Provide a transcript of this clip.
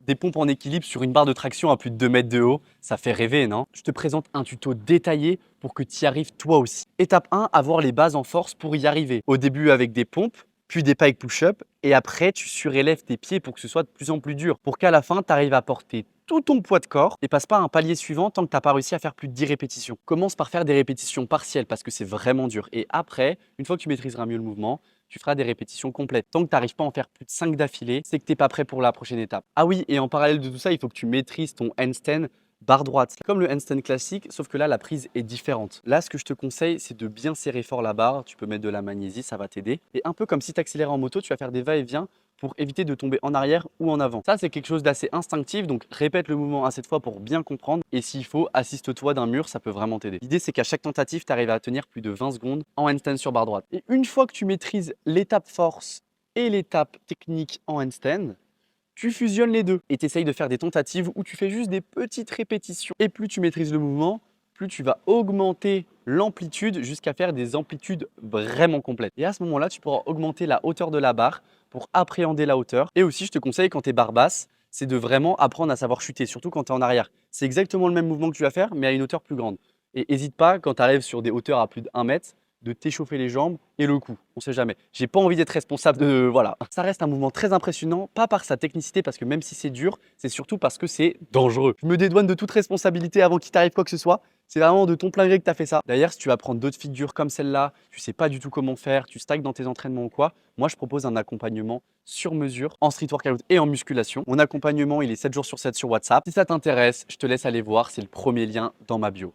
Des pompes en équilibre sur une barre de traction à plus de 2 mètres de haut, ça fait rêver, non? Je te présente un tuto détaillé pour que tu y arrives toi aussi. Étape 1, avoir les bases en force pour y arriver. Au début avec des pompes, puis des pas avec push-up, et après tu surélèves tes pieds pour que ce soit de plus en plus dur, pour qu'à la fin tu arrives à porter tout ton poids de corps et passe pas à un palier suivant tant que tu n'as pas réussi à faire plus de 10 répétitions. Commence par faire des répétitions partielles parce que c'est vraiment dur. Et après, une fois que tu maîtriseras mieux le mouvement, tu feras des répétitions complètes. Tant que tu n'arrives pas à en faire plus de 5 d'affilée, c'est que tu n'es pas prêt pour la prochaine étape. Ah oui, et en parallèle de tout ça, il faut que tu maîtrises ton handstand barre droite. C'est comme le handstand classique, sauf que là, la prise est différente. Là, ce que je te conseille, c'est de bien serrer fort la barre. Tu peux mettre de la magnésie, ça va t'aider. Et un peu comme si tu accélérais en moto, tu vas faire des va-et-vient pour éviter de tomber en arrière ou en avant. Ça, c'est quelque chose d'assez instinctif, donc répète le mouvement assez de fois pour bien comprendre. Et s'il faut, assiste-toi d'un mur, ça peut vraiment t'aider. L'idée, c'est qu'à chaque tentative, tu arrives à tenir plus de 20 secondes en handstand sur barre droite. Et une fois que tu maîtrises l'étape force et l'étape technique en handstand, tu fusionnes les deux et tu essayes de faire des tentatives où tu fais juste des petites répétitions. Et plus tu maîtrises le mouvement, plus tu vas augmenter l'amplitude jusqu'à faire des amplitudes vraiment complètes. Et à ce moment-là, tu pourras augmenter la hauteur de la barre pour appréhender la hauteur. Et aussi, je te conseille quand tu es barre basse, c'est de vraiment apprendre à savoir chuter, surtout quand tu es en arrière. C'est exactement le même mouvement que tu vas faire, mais à une hauteur plus grande. Et n'hésite pas, quand tu arrives sur des hauteurs à plus de 1 mètre, de t'échauffer les jambes et le cou. On sait jamais. J'ai pas envie d'être responsable de. Voilà. Ça reste un mouvement très impressionnant, pas par sa technicité, parce que même si c'est dur, c'est surtout parce que c'est dangereux. Je me dédouane de toute responsabilité avant qu'il t'arrive quoi que ce soit. C'est vraiment de ton plein gré que tu as fait ça. D'ailleurs, si tu vas prendre d'autres figures comme celle-là, tu sais pas du tout comment faire, tu stagnes dans tes entraînements ou quoi, moi je propose un accompagnement sur mesure en street workout et en musculation. Mon accompagnement, il est 7 jours sur 7 sur WhatsApp. Si ça t'intéresse, je te laisse aller voir, c'est le premier lien dans ma bio.